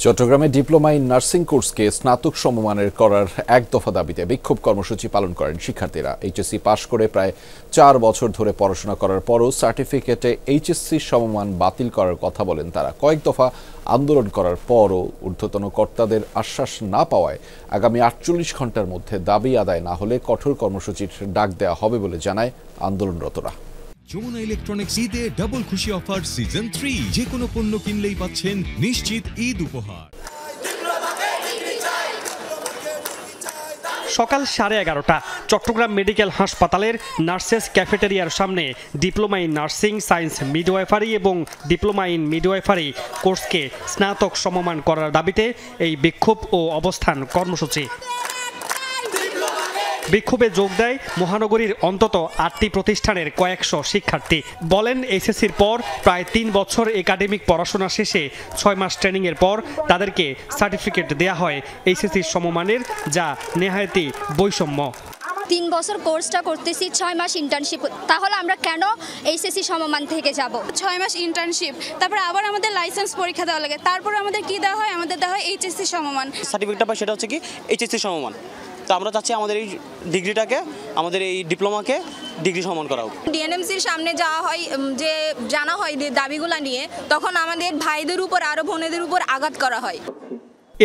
চট্টগ্রামে diploma in nursing কোর্সকে স্নাতক সমমানের করার এক দফা দাবিতে বিক্ষোভ কর্মসূচি পালন করেন শিক্ষার্থীরা। এইচএসসি পাশ করে প্রায় 4 বছর ধরে পড়াশোনা করার পরও সার্টিফিকেটে এইচএসসি সমমান বাতিল করার কথা বলেন তারা। কয়েক দফা আন্দোলন করার পরও ঊর্ধ্বতন কর্তাদের আশ্বাস না পাওয়ায় আগামী 48 ঘন্টার মধ্যে দাবি আদায় না হলে কঠোর কর্মসূচির ডাক দেওয়া হবে বলে জানায় আন্দোলনরতরা। যমুনা ইলেকট্রনিক্স ঈদে ডাবল খুশি অফার সিজন 3, যে কোনো পণ্য কিনলেই পাচ্ছেন নিশ্চিত ঈদ উপহার। সকাল 11:30 চট্টগ্রাম মেডিকেল হাসপাতালের নার্সেস ক্যাফেটেরিয়ার সামনে diploma in nursing science midwifery এবং ডিপ্লোমা ইন মিডওয়াইফারি কোর্সকে স্নাতক সমমান করার দাবিতে এই বিক্ষোভ ও অবস্থান কর্মসূচি। বিক্ষোভে যোগ দেয় মহানগরীর অন্তত 8টি প্রতিষ্ঠানের কয়েকশো শিক্ষার্থী। বলেন, এসএসসির পর প্রায় 3 বছর একাডেমিক পড়াশোনা শেষে 6 মাস ট্রেনিংয়ের পর তাদেরকে সার্টিফিকেট দেয়া হয় এইচএসসির সমমানের, যা নেহায়েতি বৈষম্য। 3 বছর কোর্সটা করতেছি, 6 মাস ইন্টার্নশিপ, তাহলে আমরা কেন এইচএসসি সমমান থেকে যাব? 6 মাস ইন্টার্নশিপ, তারপর আবার আমাদের লাইসেন্স পরীক্ষা দেওয়া লাগে, তারপর আমাদের কি দেওয়া হয়? আমাদের দেওয়া হয় এইচএসসি সমমান সার্টিফিকেটটা পাই, সেটা হচ্ছে কি এইচএসসি সমমান। তো আমরা চাচ্ছি আমাদের এই ডিগ্রিটাকে, আমাদের এই ডিপ্লোমাকে ডিগ্রি সমান করা হোক। ডিএনএমসির সামনে যাওয়া হয়, যে জানা হয় দাবিগুলো নিয়ে, তখন আমাদের ভাইদের উপর আরো বোনেদের উপর আঘাত করা হয়।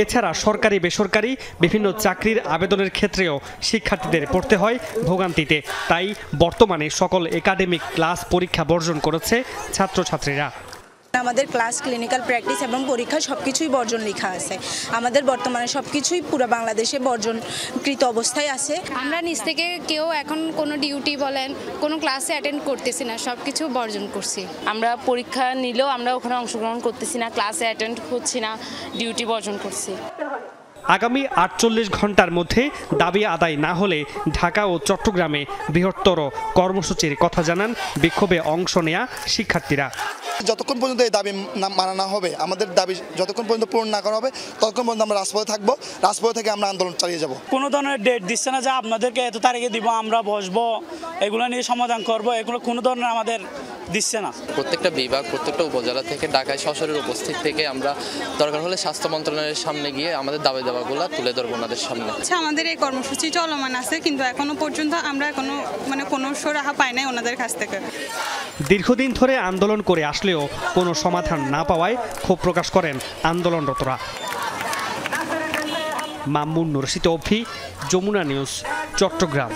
এছাড়া সরকারি বেসরকারি বিভিন্ন চাকরির আবেদনের ক্ষেত্রেও শিক্ষার্থীদের পড়তে হয় ভোগান্তিতে। তাই বর্তমানে সকল একাডেমিক ক্লাস পরীক্ষা বর্জন করেছে ছাত্রছাত্রীরা। আমাদের ক্লাস, ক্লিনিক্যাল প্র্যাকটিস এবং পরীক্ষা সবকিছুই বর্জন লেখা আছে। আমাদের বর্তমানে সবকিছুই পুরো বাংলাদেশে বর্জনকৃত অবস্থায় আছে। আমরা নিজ থেকে কেউ এখন কোনো ডিউটি বলেন, কোনো ক্লাসে অ্যাটেন্ড করতেছি না, সবকিছু বর্জন করছি। আমরা পরীক্ষা নিলেও আমরা ওখানে অংশগ্রহণ করতেছি না, ক্লাসে অ্যাটেন্ড হচ্ছি না, ডিউটি বর্জন করছি। আগামী 48 ঘন্টার মধ্যে দাবি আদায় না হলে ঢাকা ও চট্টগ্রামে বৃহত্তর কর্মসূচির কথা জানান বিক্ষোভে অংশ নেয়া শিক্ষার্থীরা। যতক্ষণ পর্যন্ত এই দাবি মানা না হবে, আমাদের দাবি যতক্ষণ পর্যন্ত পূরণ না করা হবে, ততক্ষণ পর্যন্ত আমরা রাজপথে থাকবো। রাজপথে থেকে আমরা আন্দোলন চালিয়ে যাব। কোনো ধরনের ডেট দিচ্ছে না যে আপনাদেরকে এত তারিখে দিব, আমরা বসবো, এগুলো নিয়ে সমাধান করব, এগুলো কোনো ধরনের আমাদের দিচ্ছে না। প্রত্যেকটা বিভাগ, প্রত্যেকটা উপজেলা থেকে ঢাকায় সশরীরে উপস্থিত থেকে আমরা দরকার হলে স্বাস্থ্য মন্ত্রণালয়ের সামনে গিয়ে আমাদের দাবি দাবাগুলো তুলে ধরবো ওনাদের সামনে। আমাদের এই কর্মসূচি চলমান আছে, কিন্তু এখনো পর্যন্ত আমরা কোনো সুরাহা পাই নাই ওনাদের কাছ থেকে। দীর্ঘদিন ধরে আন্দোলন করে আসলেও কোনো সমাধান না পাওয়ায় ক্ষোভ প্রকাশ করেন আন্দোলনরতরা। মামুন নুরশিদ অভি, যমুনা নিউজ, চট্টগ্রাম।